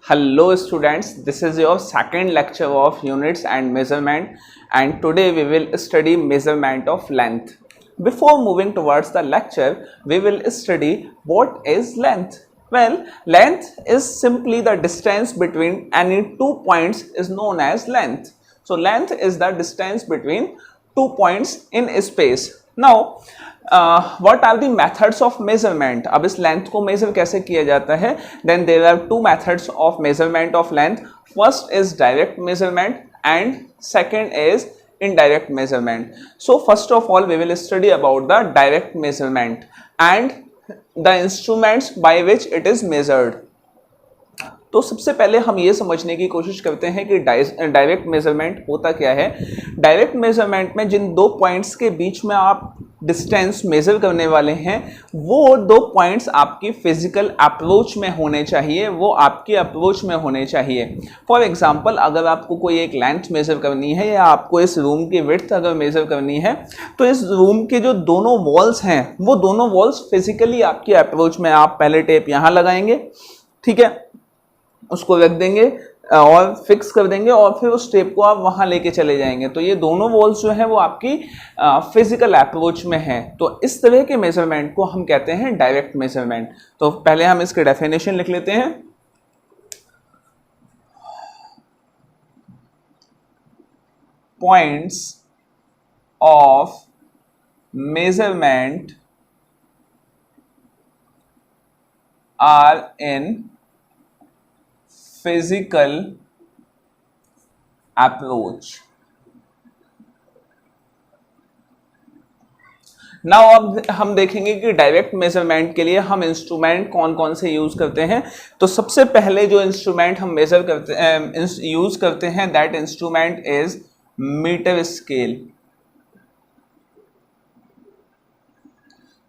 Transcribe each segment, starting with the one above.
Hello students, this is your second lecture of units and measurement, and today we will study measurement of length. Before moving towards the lecture, we will study what is length. Well, length is simply the distance between any 2 points is known as length. So length is the distance between 2 points in space. Now what are the methods of measurement? अब इस length को major कैसे किया जाता है? Then there are two methods of measurement of length. First is direct measurement and second is indirect measurement. So first of all we will study about the direct measurement and the instruments by which it is measured. तो सबसे पहले हम ये समझने की कोशिश करते हैं कि डायरेक्ट मेजरमेंट होता क्या है। डायरेक्ट मेजरमेंट में जिन दो पॉइंट्स के बीच में आप डिस्टेंस मेजर करने वाले हैं वो दो पॉइंट्स आपकी फिजिकल अप्रोच में होने चाहिए, वो आपकी अप्रोच में होने चाहिए। फॉर एग्जांपल अगर आपको कोई एक लेंथ मेजर करनी है या आपको इस रूम की विड्थ अगर मेजर करनी है तो इस रूम के जो दोनों वॉल्स हैं वो दोनों वॉल्स फिजिकली आपकी अप्रोच में, आप पहले टेप यहाँ लगाएंगे, ठीक है, उसको रख देंगे और फिक्स कर देंगे और फिर उस टेप को आप वहां लेके चले जाएंगे। तो ये दोनों वॉल्स जो है वो आपकी फिजिकल अप्रोच में है। तो इस तरह के मेजरमेंट को हम कहते हैं डायरेक्ट मेजरमेंट। तो पहले हम इसके डेफिनेशन लिख लेते हैं। Points of measurement are in physical approach. Now अब हम देखेंगे कि डायरेक्ट मेजरमेंट के लिए हम इंस्ट्रूमेंट कौन कौन से यूज करते हैं। तो सबसे पहले जो इंस्ट्रूमेंट हम मेजर करते हैं यूज करते हैं that instrument is metre scale.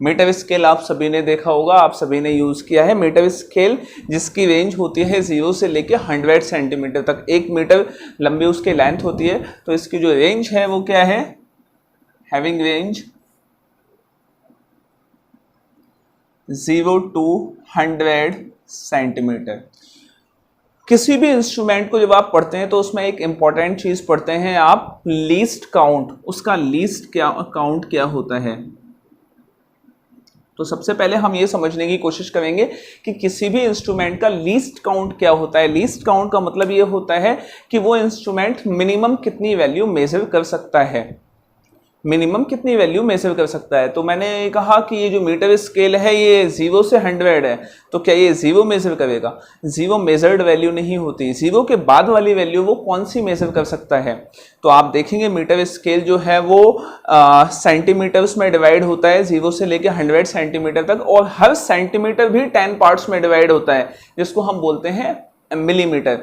Metre scale आप सभी ने देखा होगा, आप सभी ने यूज किया है। मीटर स्केल जिसकी रेंज होती है 0 से लेके 100 सेंटीमीटर तक, 1 मीटर लंबी उसकी लेंथ होती है। तो इसकी जो रेंज है वो क्या है? Having range 0 to 100 centimetre. किसी भी इंस्ट्रूमेंट को जब आप पढ़ते हैं तो उसमें एक इंपॉर्टेंट चीज पढ़ते हैं आप, लीस्ट काउंट। उसका लीस्ट काउंट क्या होता है? तो सबसे पहले हम ये समझने की कोशिश करेंगे कि किसी भी इंस्ट्रूमेंट का लीस्ट काउंट क्या होता है। लीस्ट काउंट का मतलब ये होता है कि वो इंस्ट्रूमेंट मिनिमम कितनी वैल्यू मेजर कर सकता है, मिनिमम कितनी वैल्यू मेजर कर सकता है। तो मैंने कहा कि ये जो मीटर स्केल है ये 0 से 100 है, तो क्या ये 0 मेजर करेगा? 0 मेजर्ड वैल्यू नहीं होती। 0 के बाद वाली वैल्यू वो कौन सी मेजर कर सकता है? तो आप देखेंगे मीटर स्केल जो है वो सेंटीमीटर्स में डिवाइड होता है 0 से लेकर 100 सेंटीमीटर तक, और हर सेंटीमीटर भी 10 पार्ट्स में डिवाइड होता है जिसको हम बोलते हैं मिलीमीटर।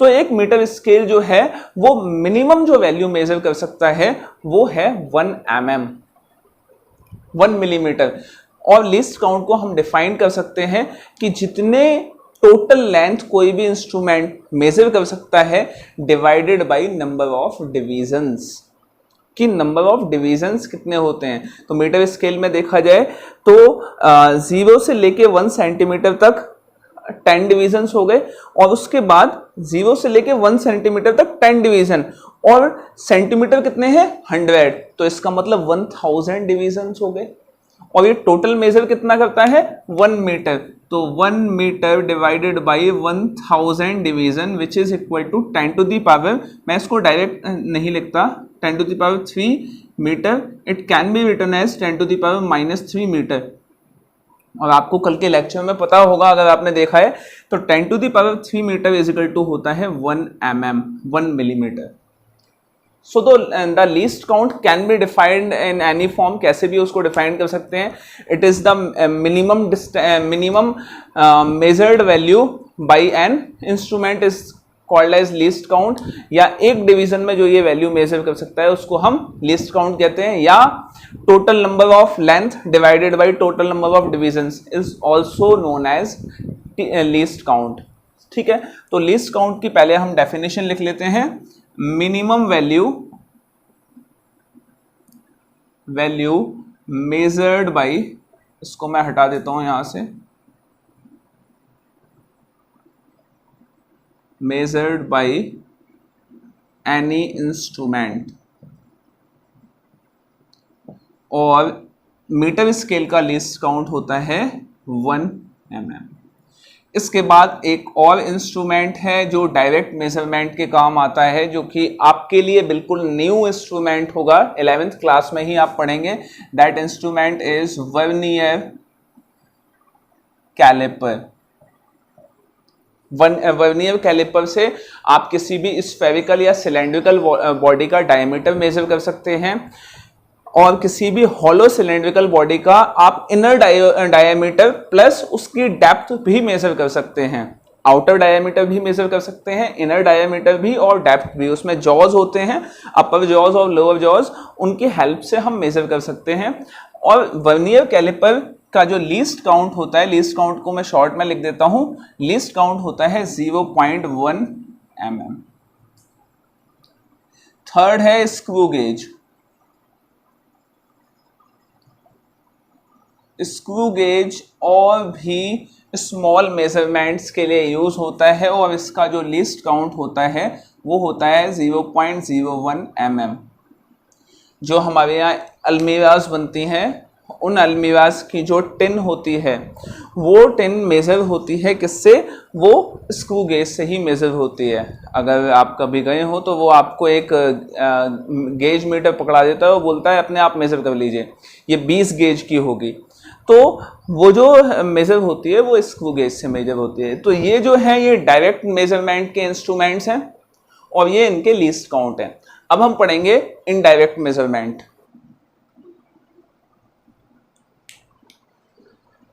तो एक मीटर स्केल जो है वो मिनिमम जो वैल्यू मेजर कर सकता है वो है 1 mm, 1 मिलीमीटर। और लीस्ट काउंट को हम डिफाइन कर सकते हैं कि जितने टोटल लेंथ कोई भी इंस्ट्रूमेंट मेजर कर सकता है divided by number of divisions, कि नंबर ऑफ डिविजन्स कितने होते हैं। तो मीटर स्केल में देखा जाए तो 0 से लेके 1 सेंटीमीटर तक 10 डिवीजन्स हो गए, और उसके बाद 0 से लेके 1 सेंटीमीटर तक 10 डिवीजन, और सेंटीमीटर कितने हैं? 100। तो इसका मतलब 1000 डिवीजन्स हो गए। और ये टोटल मेजर कितना करता है? 1 मीटर। तो 1 metre divided by 1000 division which is equal to 10 to the power, मैं इसको डायरेक्ट नहीं लिखता, 10 to the power 3 metre. It can be written as 10 to the power -3 metre. और आपको कल के लेक्चर में पता होगा अगर आपने देखा है तो 10 to the power 3 metre is equal to होता है 1 mm, 1 millimetre. So the least count can be defined in any form. कैसे भी उसको डिफाइन कर सकते हैं। It is the minimum measured value by an instrument is called as least count, या एक डिवीजन में जो ये वैल्यू मेजर कर सकता है उसको हम लीस्ट काउंट कहते हैं, या total number of length divided by total number of divisions is also known as least count. ठीक है, तो लीस्ट काउंट की पहले हम डेफिनेशन लिख लेते हैं। मिनिमम वैल्यू मेजर्ड बाय, इसको मैं हटा देता हूं यहां से, measured by any instrument, और मीटर स्केल का लीस्ट काउंट होता है 1 mm। इसके बाद एक और इंस्ट्रूमेंट है जो डायरेक्ट मेजरमेंट के काम आता है, जो कि आपके लिए बिल्कुल न्यू इंस्ट्रूमेंट होगा, 11th क्लास में ही आप पढ़ेंगे। That instrument is vernier caliper. Vernier caliper से आप किसी भी स्फेरिकल या सिलेंड्रिकल बॉडी का डायमीटर मेजर कर सकते हैं, और किसी भी हॉलो सिलेंड्रिकल बॉडी का आप इनर डायमीटर प्लस उसकी डेप्थ भी मेजर कर सकते हैं। आउटर डायमीटर भी मेजर कर सकते हैं, इनर डायमीटर भी और डेप्थ भी। उसमें जॉज होते हैं, अपर जॉज और लोअर जॉज, उनकी हेल्प से हम मेजर कर सकते हैं। और वर्नियर कैलिपर का जो लीस्ट काउंट होता है, लीस्ट काउंट को मैं शॉर्ट में लिख देता हूं, लीस्ट काउंट होता है 0.1 mm। थर्ड है स्क्रू गेज। स्क्रू गेज और भी स्मॉल मेजरमेंट्स के लिए यूज होता है, और इसका जो लीस्ट काउंट होता है वो होता है 0.01 mm। जो हमारे यहाँ अलमीराज बनती हैं, उन अलमीराज की जो टिन होती है वो टिन मेजर होती है किससे? वो स्क्रू गेज से ही मेजर होती है। अगर आप कभी गए हो तो वो आपको एक गेज मीटर पकड़ा देता है, वो बोलता है अपने आप मेजर कर लीजिए, ये 20 गेज की होगी। तो वो जो मेजर होती है वो स्क्रू गेज से मेजर होती है। तो ये जो है ये डायरेक्ट मेजरमेंट के इंस्ट्रूमेंट्स हैं, और ये इनके लीस्ट काउंट हैं। अब हम पढ़ेंगे इनडायरेक्ट मेजरमेंट।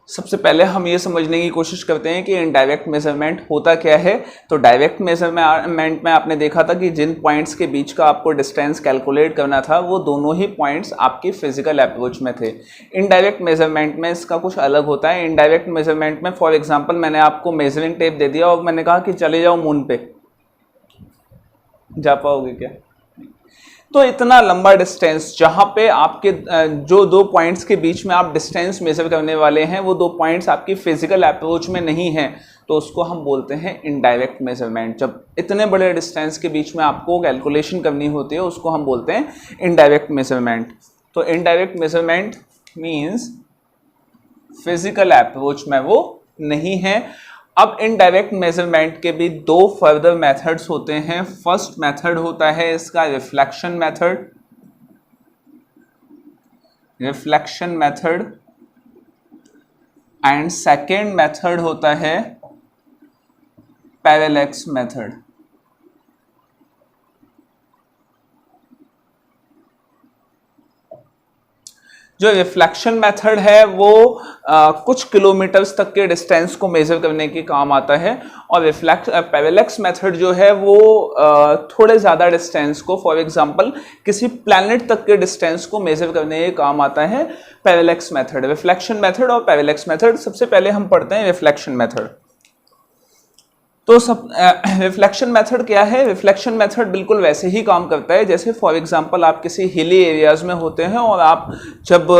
सबसे पहले हम ये समझने की कोशिश करते हैं कि इनडायरेक्ट मेजरमेंट होता क्या है। तो डायरेक्ट मेजरमेंट में आपने देखा था कि जिन पॉइंट्स के बीच का आपको डिस्टेंस कैलकुलेट करना था वो दोनों ही पॉइंट्स आपकी फिजिकल अप्रोच में थे। इनडायरेक्ट मेजरमेंट में इसका कुछ अलग होता है। इनडायरेक्ट मेजरमेंट में फॉर एग्जांपल मैंने आपको मेजरिंग टेप दे दिया और मैंने कहा कि चले जाओ मून पे, जा पाओगे क्या? तो इतना लंबा डिस्टेंस जहां पे आपके जो दो पॉइंट्स के बीच में आप डिस्टेंस मेजर करने वाले हैं वो दो पॉइंट्स आपकी फिजिकल अप्रोच में नहीं है, तो उसको हम बोलते हैं इनडायरेक्ट मेजरमेंट। जब इतने बड़े डिस्टेंस के बीच में आपको कैलकुलेशन करनी होती है उसको हम बोलते हैं इनडायरेक्ट मेजरमेंट। तो indirect measurement means physical approach में वो नहीं है। अब इनडायरेक्ट मेजरमेंट के भी दो फर्दर मेथड्स होते हैं। फर्स्ट मेथड होता है इसका reflection method, and second method होता है पैरेलैक्स मेथड। जो रिफ्लेक्शन मेथड है वो कुछ किलोमीटर्स तक के डिस्टेंस को मेजर करने के काम आता है, और पैरेलैक्स मेथड जो है वो थोड़े ज़्यादा डिस्टेंस को, फॉर एग्जांपल किसी प्लैनेट तक के डिस्टेंस को मेजर करने के काम आता है पैरेलैक्स मेथड। रिफ्लेक्शन मेथड और पैरेलैक्स मेथड, सबसे पहले हम पढ़ते हैं रिफ्लेक्शन मेथड। तो रिफ्लेक्शन मेथड क्या है? रिफ्लेक्शन मेथड बिल्कुल वैसे ही काम करता है जैसे फॉर एग्जांपल आप किसी हिली एरियाज में होते हैं और आप जब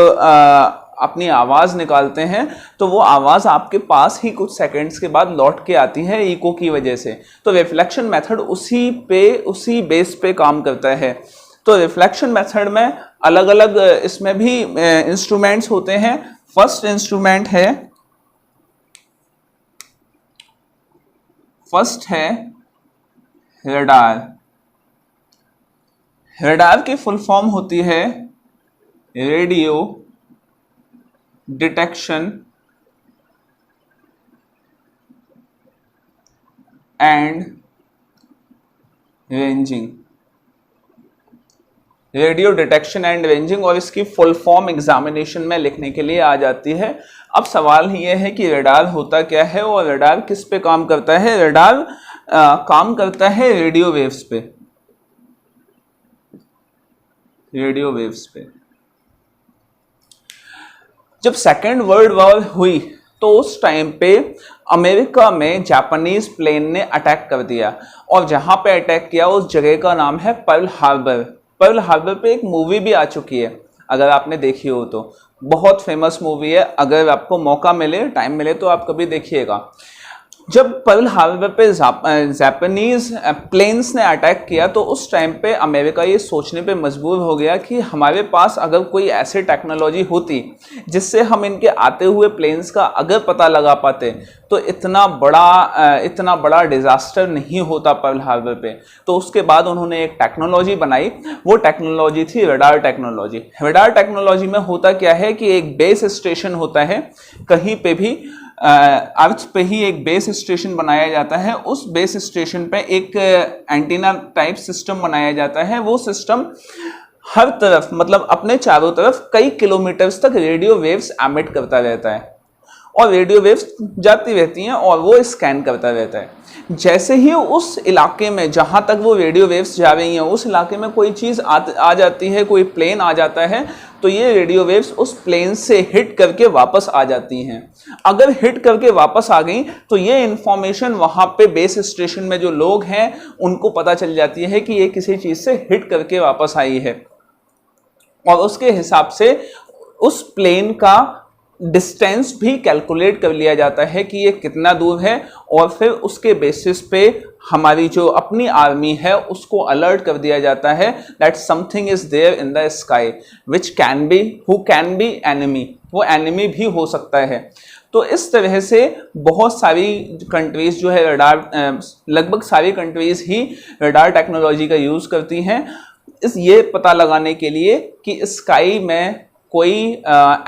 अपनी आवाज़ निकालते हैं तो वो आवाज़ आपके पास ही कुछ सेकंड्स के बाद लौट के आती है इको की वजह से। तो रिफ्लेक्शन मेथड उसी बेस पे काम करता है। तो रिफ्लेक्शन मेथड में अलग अलग इसमें भी इंस्ट्रूमेंट्स होते हैं। फर्स्ट इंस्ट्रूमेंट है रडार। रडार की फुल फॉर्म होती है radio detection and ranging. Radio detection and ranging, और इसकी फुल फॉर्म एग्जामिनेशन में लिखने के लिए आ जाती है। अब सवाल ये है कि रडार होता क्या है और रडार किस पे काम करता है? रडार काम करता है रेडियो वेव्स पे। रेडियो वेव्स पे जब सेकेंड वर्ल्ड वॉर हुई तो उस टाइम पे अमेरिका में जापानीज प्लेन ने अटैक कर दिया, और जहां पे अटैक किया उस जगह का नाम है पर्ल हार्बर। पर्ल हार्बर पे एक मूवी भी आ चुकी है, अगर आपने देखी हो तो बहुत फेमस मूवी है। अगर आपको मौका मिले, टाइम मिले तो आप कभी देखिएगा। जब पर्ल हार्बर पे जापानीज प्लेन्स ने अटैक किया तो उस टाइम पे अमेरिका ये सोचने पे मजबूर हो गया कि हमारे पास अगर कोई ऐसी टेक्नोलॉजी होती जिससे हम इनके आते हुए प्लेन्स का अगर पता लगा पाते तो इतना बड़ा डिजास्टर नहीं होता पर्ल हार्बर पे। तो उसके बाद उन्होंने एक टेक्नोलॉजी बनाई, वो टेक्नोलॉजी थी रडार टेक्नोलॉजी। रडार टेक्नोलॉजी में होता क्या है कि एक बेस स्टेशन होता है, कहीं पे भी अर्थ पे ही एक बेस स्टेशन बनाया जाता है, उस बेस स्टेशन पे एक एंटीना टाइप सिस्टम बनाया जाता है। वो सिस्टम हर तरफ मतलब अपने चारों तरफ कई किलोमीटर्स तक रेडियो वेव्स एमिट करता रहता है और रेडियो वेव्स जाती रहती हैं और वो स्कैन करता रहता है। जैसे ही उस इलाके में जहां तक वो रेडियो वेव्स जा रही हैं उस इलाके में कोई चीज़ आ जाती है, कोई प्लेन आ जाता है, तो ये रेडियो वेव्स उस प्लेन से हिट करके वापस आ जाती हैं। अगर हिट करके वापस आ गई तो ये इंफॉर्मेशन वहां पे बेस स्टेशन में जो लोग हैं उनको पता चल जाती है कि ये किसी चीज़ से हिट करके वापस आई है और उसके हिसाब से उस प्लेन का डिस्टेंस भी कैलकुलेट कर लिया जाता है कि ये कितना दूर है और फिर उसके बेसिस पे हमारी जो अपनी आर्मी है उसको अलर्ट कर दिया जाता है that something is there in the sky which can be who can be enemy, वो एनिमी भी हो सकता है। तो इस तरह से बहुत सारी कंट्रीज जो है रडार, लगभग सारी कंट्रीज ही रडार टेक्नोलॉजी का यूज़ करती हैं ये पता लगाने के लिए कि स्काई में कोई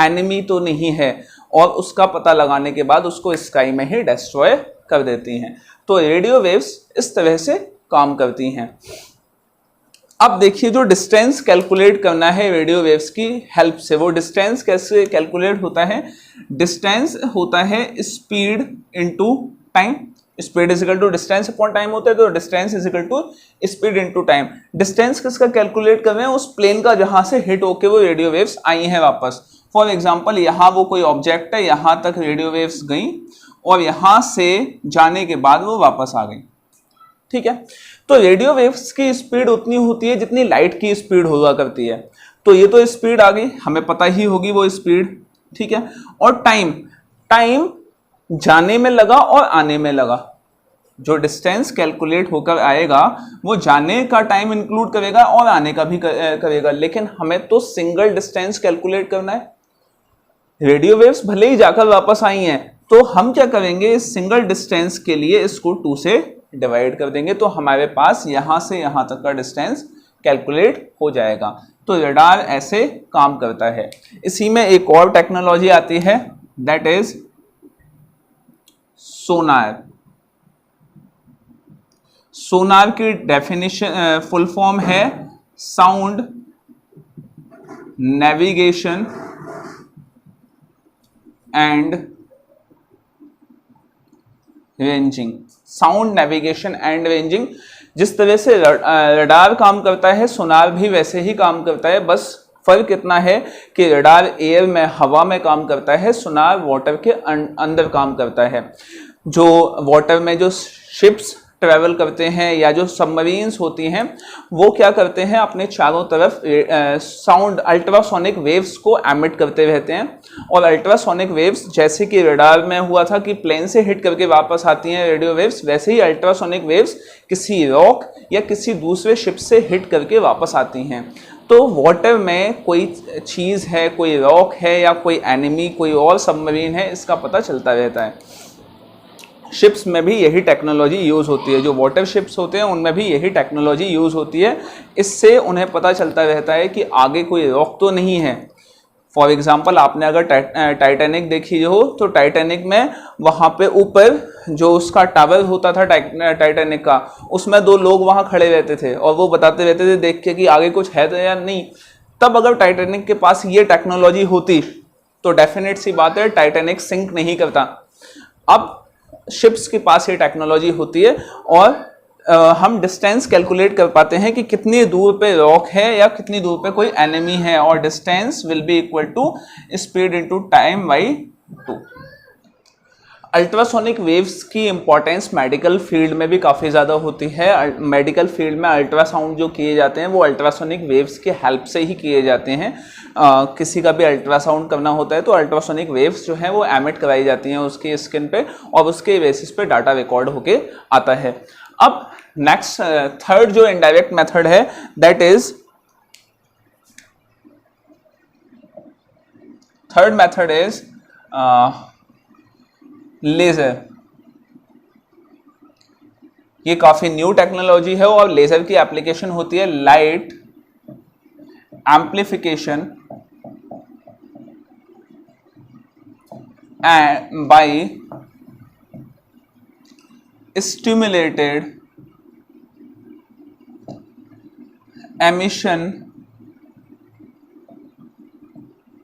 एनिमी तो नहीं है और उसका पता लगाने के बाद उसको स्काई में ही डिस्ट्रॉय कर देती हैं। तो रेडियो वेव्स इस तरह से काम करती हैं। अब देखिए जो डिस्टेंस कैलकुलेट करना है रेडियो वेव्स की हेल्प से, वो डिस्टेंस कैसे कैलकुलेट होता है? डिस्टेंस होता है speed into time. Speed is equal to distance upon time होता है, तो distance is equal to speed into time. Distance किसका कैलकुलेट कर रहे हैं? उस प्लेन का जहां से हिट होके वो रेडियो वेव्स आई हैं वापस। फॉर एग्जांपल यहाँ वो कोई ऑब्जेक्ट है, यहाँ तक रेडियो वेव्स गई और यहाँ से जाने के बाद वो वापस आ गई, ठीक है। तो रेडियो वेव्स की स्पीड उतनी होती है जितनी लाइट की स्पीड हुआ करती है। तो ये तो स्पीड आ गई, हमें पता ही होगी वो स्पीड, ठीक है। और टाइम जाने में लगा और आने में लगा। जो डिस्टेंस कैलकुलेट होकर आएगा वो जाने का टाइम इंक्लूड करेगा और आने का भी करेगा, लेकिन हमें तो सिंगल डिस्टेंस कैलकुलेट करना है। रेडियो वेव्स भले ही जाकर वापस आई हैं, तो हम क्या करेंगे, इस सिंगल डिस्टेंस के लिए इसको 2 से डिवाइड कर देंगे, तो हमारे पास यहां से यहां तक का डिस्टेंस कैलकुलेट हो जाएगा। तो रडार ऐसे काम करता है। इसी में एक और टेक्नोलॉजी आती है दैट इज सोनार। सोनार की डेफिनेशन फुल फॉर्म है sound navigation and ranging. Sound navigation and ranging, जिस तरह से रडार काम करता है सोनार भी वैसे ही काम करता है, बस फर्क इतना है कि रडार एयर में हवा में काम करता है, सोनार वाटर के अंदर काम करता है। जो वाटर में जो शिप्स ट्रैवल करते हैं या जो सबमरीन्स होती हैं वो क्या करते हैं, अपने चारों तरफ साउंड अल्ट्रासोनिक वेव्स को एमिट करते रहते हैं। और अल्ट्रासोनिक वेव्स जैसे कि रडार में हुआ था कि प्लेन से हिट करके वापस आती हैं रेडियो वेव्स, वैसे ही अल्ट्रासोनिक वेव्स किसी रॉक या किसी दूसरे शिप से हिट करके वापस आती हैं। तो वाटर में कोई चीज़ है, कोई रॉक है या कोई एनिमी, कोई और सबमरीन है, इसका पता चलता रहता है। शिप्स में भी यही टेक्नोलॉजी यूज़ होती है, जो वाटर शिप्स होते हैं उनमें भी यही टेक्नोलॉजी यूज़ होती है। इससे उन्हें पता चलता रहता है कि आगे कोई रॉक तो नहीं है। फॉर एग्जांपल आपने अगर टाइटैनिक देखी हो तो टाइटैनिक में वहाँ पे ऊपर जो उसका टावर होता था टाइटैनिक का, उसमें 2 लोग वहाँ खड़े रहते थे और वो बताते रहते थे देख के कि आगे कुछ है तो या नहीं। तब अगर टाइटैनिक के पास ये टेक्नोलॉजी होती तो डेफिनेट सी बात है टाइटैनिक सिंक नहीं करता। अब शिप्स के पास ये टेक्नोलॉजी होती है और हम डिस्टेंस कैलकुलेट कर पाते हैं कि कितनी दूर पे रॉक है या कितनी दूर पे कोई एनिमी है, और distance will be equal to speed into time by 2। Ultrasonic waves की इंपॉर्टेंस मेडिकल फील्ड में भी काफ़ी ज़्यादा होती है। मेडिकल फील्ड में अल्ट्रासाउंड जो किए जाते हैं वो अल्ट्रासोनिक वेव्स की हेल्प से ही किए जाते हैं। किसी का भी अल्ट्रासाउंड करना होता है तो अल्ट्रासोनिक वेव्स जो हैं वो एमिट कराई जाती हैं उसकी स्किन पे और उसके बेसिस पे डाटा रिकॉर्ड होके आता है। अब नेक्स्ट थर्ड जो इनडायरेक्ट मेथड है that is third method is laser. ये काफी न्यू टेक्नोलॉजी है और लेजर की एप्लीकेशन होती है light amplification and by stimulated emission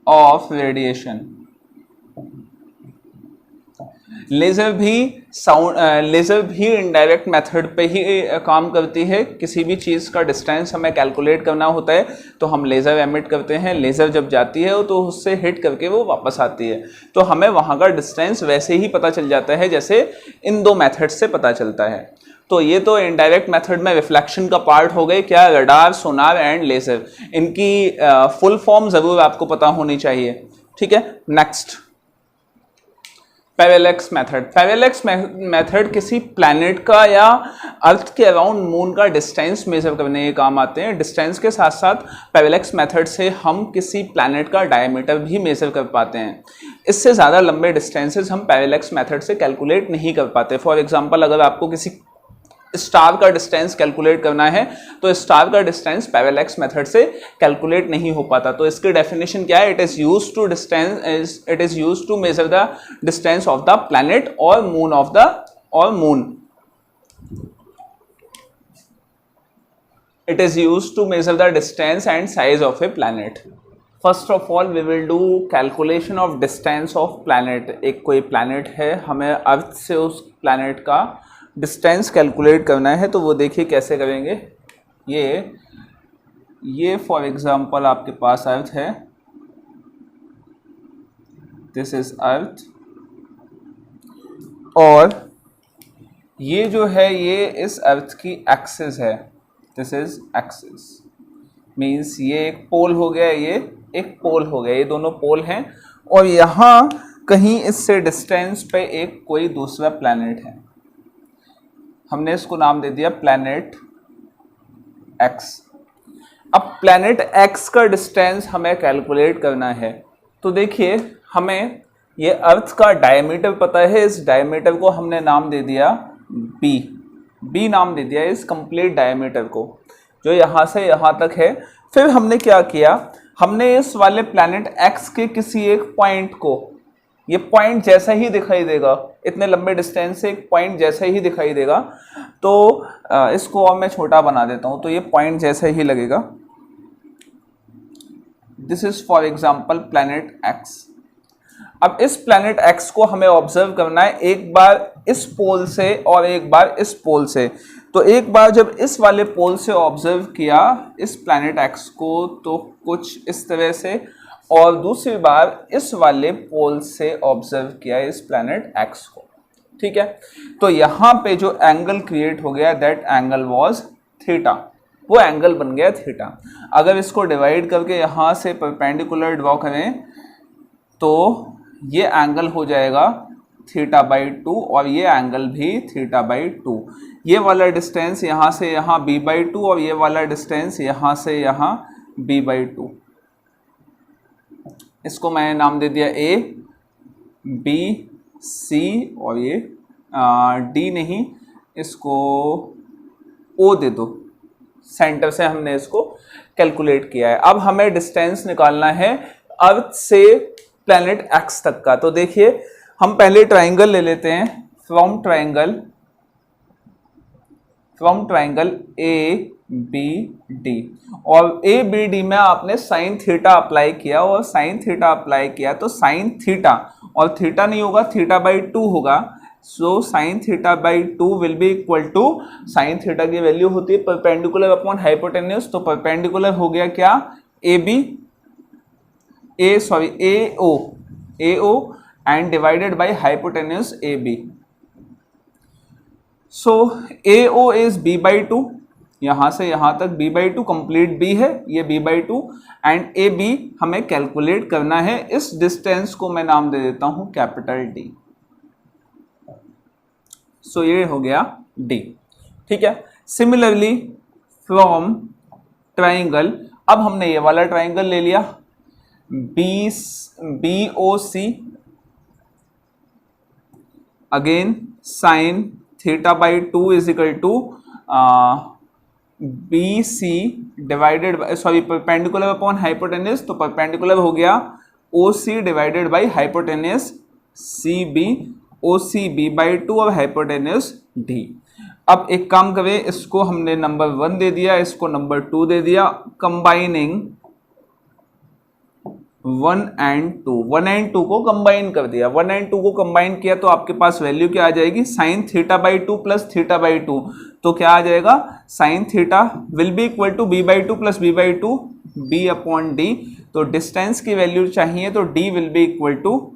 of radiation. Laser भी इनडायरेक्ट मेथड पे ही काम करती है। किसी भी चीज़ का डिस्टेंस हमें कैलकुलेट करना होता है तो हम लेज़र एमिट करते हैं। लेज़र जब जाती है तो उससे हिट करके वो वापस आती है तो हमें वहाँ का डिस्टेंस वैसे ही पता चल जाता है जैसे इन दो मेथड से पता चलता है। तो ये तो इनडायरेक्ट मेथड में रिफ्लेक्शन का पार्ट हो गए क्या, रडार, सोनार एंड लेजर। इनकी फुल फॉर्म ज़रूर आपको पता होनी चाहिए। ठीक है, next parallax method. Parallax method किसी प्लैनेट का या अर्थ के अराउंड मून का डिस्टेंस मेजर करने के काम आते हैं। डिस्टेंस के साथ साथ पैरेलैक्स मेथड से हम किसी प्लैनेट का डायमीटर भी मेजर कर पाते हैं। इससे ज़्यादा लंबे डिस्टेंसेस हम पैरेलैक्स मेथड से कैलकुलेट नहीं कर पाते। फॉर एग्जांपल अगर आपको किसी स्टार का डिस्टेंस कैलकुलेट करना है तो स्टार का डिस्टेंस पैरेलैक्स मेथड से कैलकुलेट नहीं हो पाता। तो इसकी डेफिनेशन क्या है, it is used to measure the distance of the planet और moon it is used to measure the distance and size of a planet. First of all we will do calculation of distance of planet. एक कोई planet है, हमें अर्थ से उस planet का distance calculate करना है तो वो देखिए कैसे करेंगे। ये फॉर एग्जांपल आपके पास अर्थ है, दिस इज अर्थ, और ये जो है ये इस अर्थ की एक्सिस है, दिस इज एक्सिस, मीन्स ये एक पोल हो गया, ये एक पोल हो गया, ये दोनों पोल हैं और यहाँ कहीं इससे डिस्टेंस पे एक कोई दूसरा प्लैनेट है। हमने इसको नाम दे दिया प्लैनेट एक्स। अब प्लैनेट एक्स का डिस्टेंस हमें कैलकुलेट करना है तो देखिए हमें ये अर्थ का डायमीटर पता है, इस डायमीटर को हमने नाम दे दिया बी नाम दे दिया इस कंप्लीट डायमीटर को जो यहाँ से यहाँ तक है। फिर हमने क्या किया, हमने इस वाले प्लैनेट एक्स के किसी एक पॉइंट को, ये पॉइंट जैसा ही दिखाई देगा, इतने लंबे डिस्टेंस से एक पॉइंट जैसा ही दिखाई देगा तो इसको और मैं छोटा बना देता हूँ तो ये पॉइंट जैसा ही लगेगा। This is for example planet x. अब इस प्लैनेट एक्स को हमें ऑब्जर्व करना है, एक बार इस पोल से और एक बार इस पोल से। तो एक बार जब इस वाले पोल से ऑब्जर्व किया इस प्लैनेट एक्स को तो कुछ इस तरह से, और दूसरी बार इस वाले पोल से ऑब्जर्व किया इस प्लैनेट एक्स को। ठीक है, तो यहाँ पे जो एंगल क्रिएट हो गया दैट एंगल वाज थीटा, वो एंगल बन गया थीटा। अगर इसको डिवाइड करके यहाँ से परपेंडिकुलर ड्रॉ करें तो ये एंगल हो जाएगा θ/2 और ये एंगल भी θ/2। ये वाला डिस्टेंस यहाँ से यहाँ b/2 और ये वाला डिस्टेंस यहाँ से यहाँ b/2। इसको मैंने नाम दे दिया A, B, C और ये D नहीं, इसको O दे दो। सेंटर से हमने इसको कैलकुलेट किया है। अब हमें डिस्टेंस निकालना है अर्थ से प्लैनेट एक्स तक का। तो देखिए हम पहले ट्राइंगल ले लेते हैं, फ्रॉम ट्राइंगल ABD, और ABD में आपने साइन थीटा अप्लाई किया और साइन थीटा अप्लाई किया तो साइन थीटा, और थीटा नहीं होगा θ/2 होगा, so sine θ/2 will be equal to, sine theta की वैल्यू होती है परपेंडिकुलर अपॉन हाइपोटेन्यूज, तो परपेंडिकुलर हो गया क्या AO and divided by hypotenuse A B. So AO is b/2, यहां से यहां तक b/2 कंप्लीट b है, ये b/2 एंड AB हमें कैलकुलेट करना है। इस डिस्टेंस को मैं नाम दे देता हूं कैपिटल D। सो ये हो गया D, ठीक है। सिमिलरली फ्रॉम ट्राइंगल, अब हमने ये वाला ट्राइंगल ले लिया BOC, again sine θ/2 is equal to BC divided by, sorry perpendicular upon hypotenuse, तो परपेंडिकुलर हो गया OC divided by hypotenuse CB, OC b/2 और हाइपोटेन्यूज D। अब एक काम करें, इसको हमने नंबर 1 दे दिया, इसको नंबर 2 दे दिया, कंबाइनिंग 1 and 2 को कंबाइन कर दिया। 1 and 2 को कंबाइन किया तो आपके पास वैल्यू क्या आ जाएगी, साइन θ/2 प्लस θ/2, तो क्या आ जाएगा, sine theta will be equal to b/2 plus b/2 b/d। तो डिस्टेंस की वैल्यू चाहिए तो d will be equal to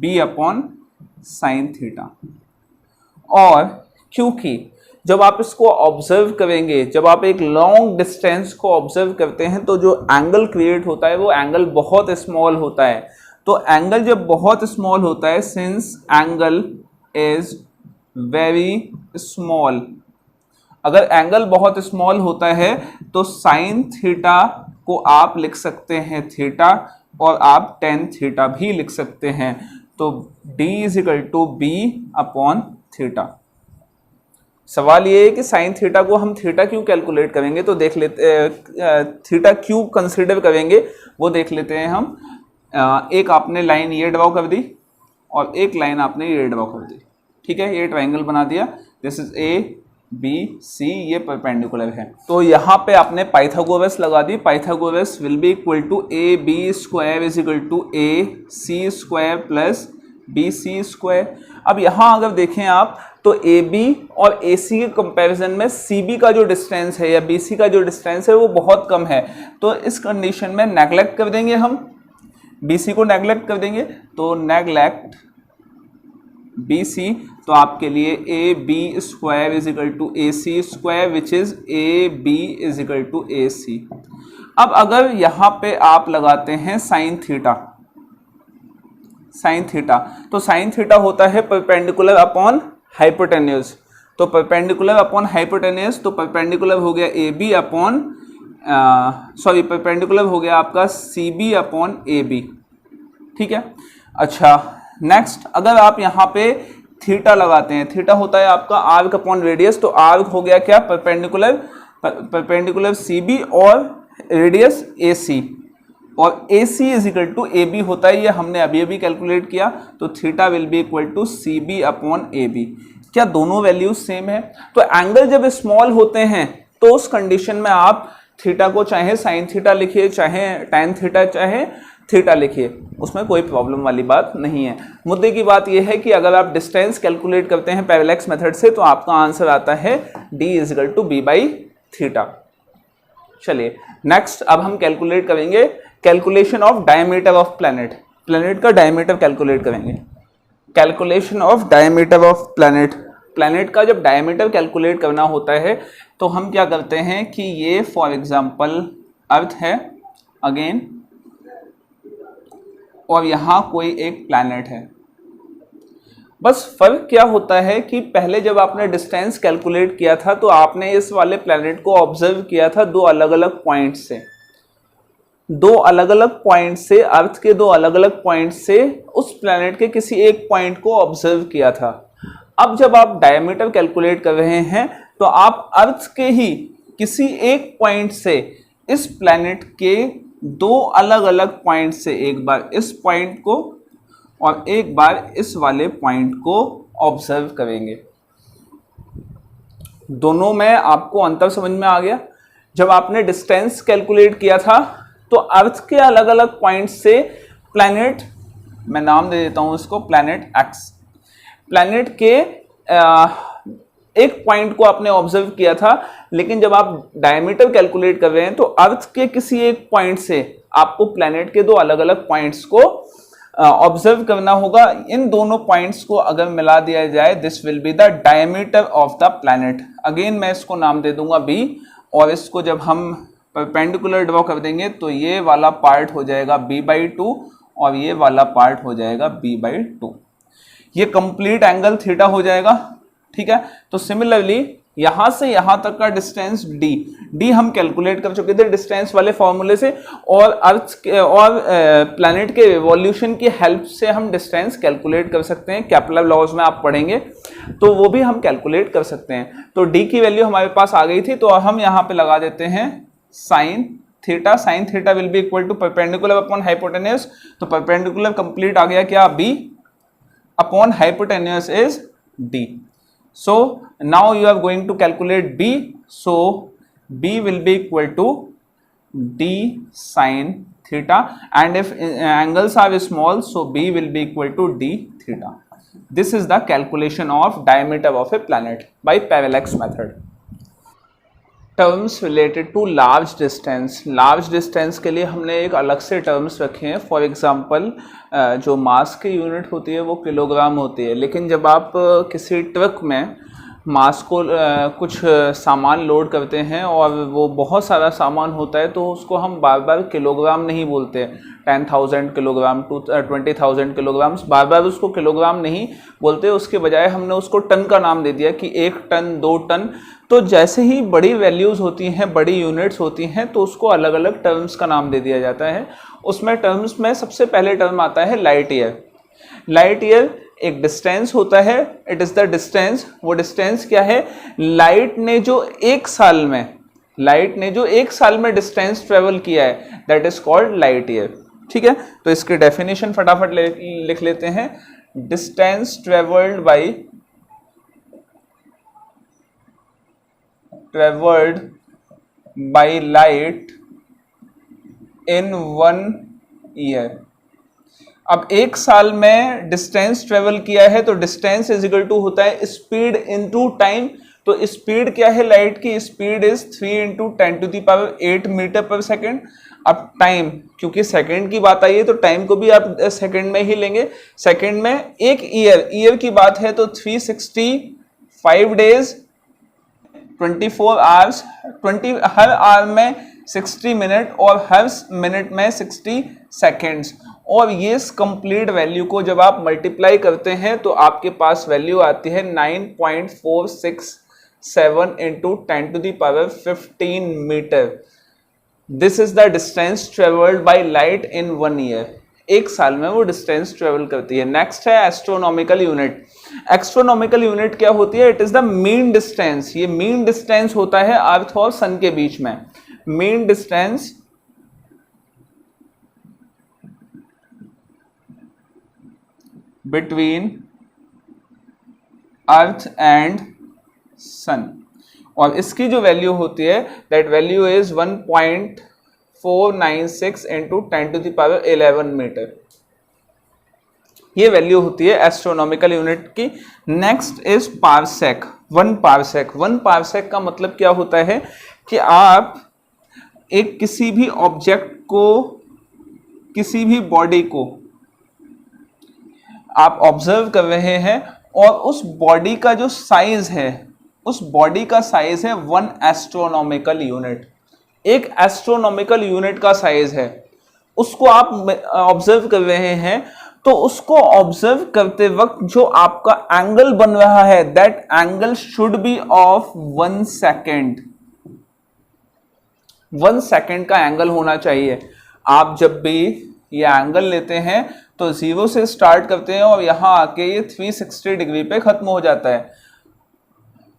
b/sin theta. और क्योंकि जब आप इसको ऑब्जर्व करेंगे, जब आप एक लॉन्ग डिस्टेंस को ऑब्जर्व करते हैं तो जो एंगल क्रिएट होता है वो एंगल बहुत स्मॉल होता है। तो एंगल जब बहुत स्मॉल होता है, since angle is very small, अगर एंगल बहुत स्मॉल होता है तो साइन थीटा को आप लिख सकते हैं थीटा, और आप टेन थीटा भी लिख सकते हैं। तो d इज इक्वल टू b/थीटा। सवाल ये है कि साइन थीटा को हम थीटा क्यों कैलकुलेट करेंगे, तो देख लेते, थीटा क्यों कंसीडर करेंगे वो देख लेते हैं हम। एक आपने लाइन ये ड्रॉ कर दी और एक लाइन आपने ये ड्रॉ कर दी, ठीक है, ये ट्राइंगल बना दिया, दिस इज ABC, ये परपेंडिकुलर है। तो यहाँ पे आपने पाइथागोरस लगा दी, Pythagoras will be equal to AB² is equal to AC² plus BC²। अब यहाँ अगर देखें आप तो AB और AC के कंपैरिजन में CB का जो डिस्टेंस है या BC का जो डिस्टेंस है वो बहुत कम है। तो इस कंडीशन में नेगलेक्ट कर देंगे, हम BC को नेगलेक्ट कर देंगे, तो नेगलेक्ट BC, तो आपके लिए AB² is equal to AC² which is AB is equal to AC। अब अगर यहाँ पे आप लगाते हैं साइन थीटा, साइन थीटा, तो साइन थीटा होता है परपेंडिकुलर अपॉन हाइपोटेन्यूज, तो परपेंडिकुलर अपॉन हाइपोटेन्यूज, तो परपेंडिकुलर हो गया AB अपॉन, सॉरी परपेंडिकुलर हो गया आपका CB अपॉन AB, ठीक है। अच्छा नेक्स्ट, अगर आप यहाँ पे थीटा लगाते हैं, थीटा होता है आपका आर्क अपॉन रेडियस, तो आर्क हो गया क्या, परपेंडिकुलर CB और रेडियस AC, और AC is equal to AB होता है, ये हमने अभी अभी कैलकुलेट किया, तो theta will be equal to CB upon AB। क्या दोनों वैल्यूज सेम है? तो एंगल जब स्मॉल होते हैं तो उस कंडीशन में आप थीटा को चाहे साइन थीटा लिखिए, चाहे tan थीटा, चाहे थीटा लिखिए, उसमें कोई प्रॉब्लम वाली बात नहीं है। मुद्दे की बात यह है कि अगर आप डिस्टेंस कैलकुलेट करते हैं पैरेलैक्स मेथड से तो आपका आंसर आता है d इज इक्वल टू b/थीटा। चलिए नेक्स्ट, अब हम कैलकुलेट करेंगे calculation of diameter of planet, planet का डायमीटर कैलकुलेट करेंगे। Calculation of diameter of planet, planet का जब डायमीटर कैलकुलेट करना होता है तो हम क्या करते हैं कि ये फॉर एग्जांपल अर्थ है अगेन, और यहाँ कोई एक प्लैनेट है। बस फर्क क्या होता है कि पहले जब आपने डिस्टेंस कैलकुलेट किया था तो आपने इस वाले प्लैनेट को ऑब्जर्व किया था दो अलग अलग पॉइंट से, दो अलग अलग पॉइंट से, अर्थ के दो अलग अलग पॉइंट से उस प्लैनेट के किसी एक पॉइंट को ऑब्जर्व किया था। अब जब आप डायमीटर कैलकुलेट कर रहे हैं तो आप अर्थ के ही किसी एक पॉइंट से इस प्लैनेट के दो अलग अलग पॉइंट से, एक बार इस पॉइंट को और एक बार इस वाले पॉइंट को ऑब्जर्व करेंगे। दोनों में आपको अंतर समझ में आ गया। जब आपने डिस्टेंस कैलकुलेट किया था तो अर्थ के अलग अलग पॉइंट से प्लैनेट, मैं नाम दे देता हूं इसको प्लैनेट एक्स, प्लैनेट के एक पॉइंट को आपने ऑब्जर्व किया था, लेकिन जब आप डायमीटर कैलकुलेट कर रहे हैं तो अर्थ के किसी एक पॉइंट से आपको प्लैनेट के दो अलग अलग पॉइंट्स को ऑब्जर्व करना होगा, इन दोनों पॉइंट्स को अगर मिला दिया जाए, this will be the diameter of the planet. Again मैं इसको नाम दे दूंगा बी, और इसको जब हम परपेंडिकुलर ड्रॉ कर देंगे तो ये वाला पार्ट हो जाएगा b/2 और ये वाला पार्ट हो जाएगा b/2। ये कंप्लीट एंगल थीटा हो जाएगा, ठीक है। तो सिमिलरली यहां से यहां तक का डिस्टेंस डी हम कैलकुलेट कर चुके थे डिस्टेंस वाले फॉर्मूले से, और अर्थ और प्लैनेट के रिवॉल्यूशन की हेल्प से हम डिस्टेंस कैलकुलेट कर सकते हैं। केपलर लॉज में आप पढ़ेंगे तो वो भी हम कैलकुलेट कर सकते हैं। तो डी की वैल्यू हमारे पास आ गई थी, तो हम यहां पे लगा देते हैं sine theta. Sine theta will be equal to perpendicular upon hypotenuse. तो परपेंडिकुलर कंप्लीट आ गया क्या, B upon hypotenuse is D. So now you are going to calculate B. So B will be equal to D sin theta, and if angles are small, so B will be equal to D theta. This is the calculation of diameter of a planet by parallax method. Terms related to large distance. Large distance के लिए हमने एक अलग से terms रखे हैं। For example जो मास की यूनिट होती है वो किलोग्राम होती है, लेकिन जब आप किसी ट्रक में मास को कुछ सामान लोड करते हैं और वो बहुत सारा सामान होता है, तो उसको हम बार बार किलोग्राम नहीं बोलते। 10,000 किलोग्राम टू 20,000 किलोग्राम, बार बार उसको किलोग्राम नहीं बोलते, उसके बजाय हमने उसको टन का नाम दे दिया कि 1 टन 2 टन। तो जैसे ही बड़ी वैल्यूज़ होती हैं, बड़ी यूनिट्स होती हैं, तो उसको अलग अलग टर्म्स का नाम दे दिया जाता है। उसमें टर्म्स में सबसे पहले टर्म आता है लाइट ईयर। लाइट ईयर एक डिस्टेंस होता है, इट इज़ द डिस्टेंस। वो डिस्टेंस क्या है, लाइट ने जो एक साल में डिस्टेंस ट्रेवल किया है, that is called light year, ठीक है। तो इसकी डेफिनेशन फटाफट लिख लेते हैं। Distance travelled by light in 1 year. अब एक साल में डिस्टेंस ट्रेवल किया है, तो डिस्टेंस इज इक्वल टू होता है स्पीड इनटू टाइम। तो स्पीड क्या है, लाइट की स्पीड इज 3 × 10⁸ मीटर पर सेकेंड। अब टाइम, क्योंकि सेकंड की बात आई है तो टाइम को भी आप सेकंड में ही लेंगे। सेकंड में एक ईयर की बात है तो 365 डेज 24 आवर्स, हर आवर में 60 मिनट और हर मिनट में 60 सेकेंड्स। और ये कंप्लीट वैल्यू को जब आप मल्टीप्लाई करते हैं तो आपके पास वैल्यू आती है 9.467 × 10⁻15 metre. This is the distance travelled by light in 1 year. एक साल में वो डिस्टेंस ट्रेवल करती है। नेक्स्ट है एस्ट्रोनॉमिकल यूनिट। एस्ट्रोनॉमिकल यूनिट क्या होती है, it is the mean distance. ये मीन डिस्टेंस होता है अर्थ और सन के बीच में। Mean distance between earth and sun, और इसकी जो वैल्यू होती है दैट वैल्यू इज 1.496 × 10⁻11 मीटर। ये वैल्यू होती है एस्ट्रोनॉमिकल यूनिट की। Next is parsec. 1 parsec. 1 parsec का मतलब क्या होता है कि आप एक किसी भी ऑब्जेक्ट को, किसी भी बॉडी को आप ऑब्जर्व कर रहे हैं और उस बॉडी का जो साइज है, उस बॉडी का साइज है 1 एस्ट्रोनॉमिकल यूनिट। एक एस्ट्रोनॉमिकल यूनिट का साइज है, उसको आप ऑब्जर्व कर रहे हैं। तो उसको ऑब्जर्व करते वक्त जो आपका एंगल बन रहा है, that angle should be of 1 second. 1 second का एंगल होना चाहिए। आप जब भी ये एंगल लेते हैं तो 0 से स्टार्ट करते हैं और यहां आके ये 360 डिग्री पे खत्म हो जाता है।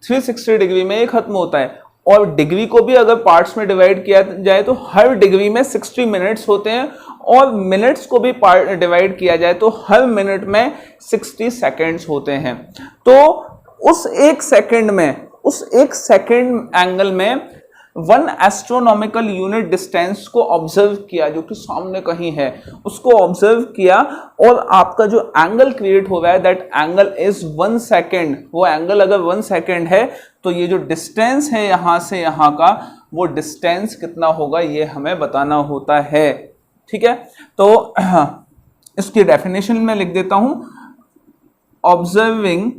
360 डिग्री में ये खत्म होता है। और डिग्री को भी अगर पार्ट्स में डिवाइड किया जाए तो हर डिग्री में 60 मिनट्स होते हैं, और मिनट्स को भी डिवाइड किया जाए तो हर मिनट में 60 सेकेंड्स होते हैं। तो उस एक सेकेंड एंगल में 1 एस्ट्रोनॉमिकल यूनिट डिस्टेंस को ऑब्जर्व किया, जो कि सामने कहीं है, उसको ऑब्जर्व किया, और आपका जो एंगल क्रिएट हो रहा है दैट एंगल इज 1 सेकेंड। वो एंगल अगर 1 सेकेंड है तो ये जो डिस्टेंस है यहां से यहां का, वो डिस्टेंस कितना होगा ये हमें बताना होता है, ठीक है। तो इसकी डेफिनेशन में लिख देता हूं, observing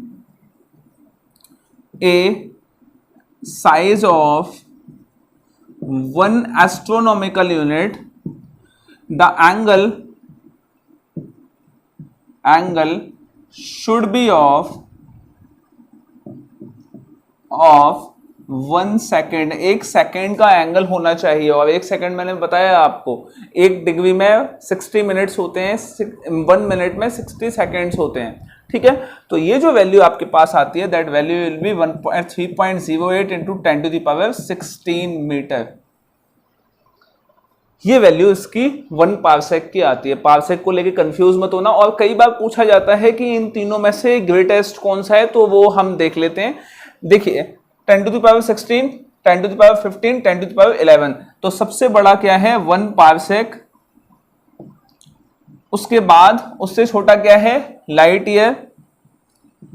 A size of 1 astronomical unit, the angle should be of 1 second, 1 second का एंगल होना चाहिए। और 1 सेकेंड मैंने बताया आपको 1 डिग्री में 60 मिनट्स होते हैं, 1 मिनट में 60 सेकेंड्स होते हैं, ठीक है। तो ये जो वैल्यू आपके पास आती है, that value will be 3.08 into 10⁻16 metre. ये वैल्यू इसकी 1 पार्सेक की आती है। पार्सेक को लेके कंफ्यूज मत होना। और कई बार पूछा जाता है कि इन तीनों में से ग्रेटेस्ट कौन सा है, तो वो हम देख लेते हैं। देखिए 10⁻16, 10⁻15, 10⁻11, तो सबसे बड़ा क्या है 1 पार्सेक। उसके बाद उससे छोटा क्या है लाइट ईयर,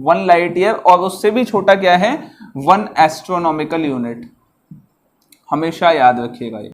1 लाइट ईयर, और उससे भी छोटा क्या है 1 एस्ट्रोनॉमिकल यूनिट। हमेशा याद रखिएगा ये।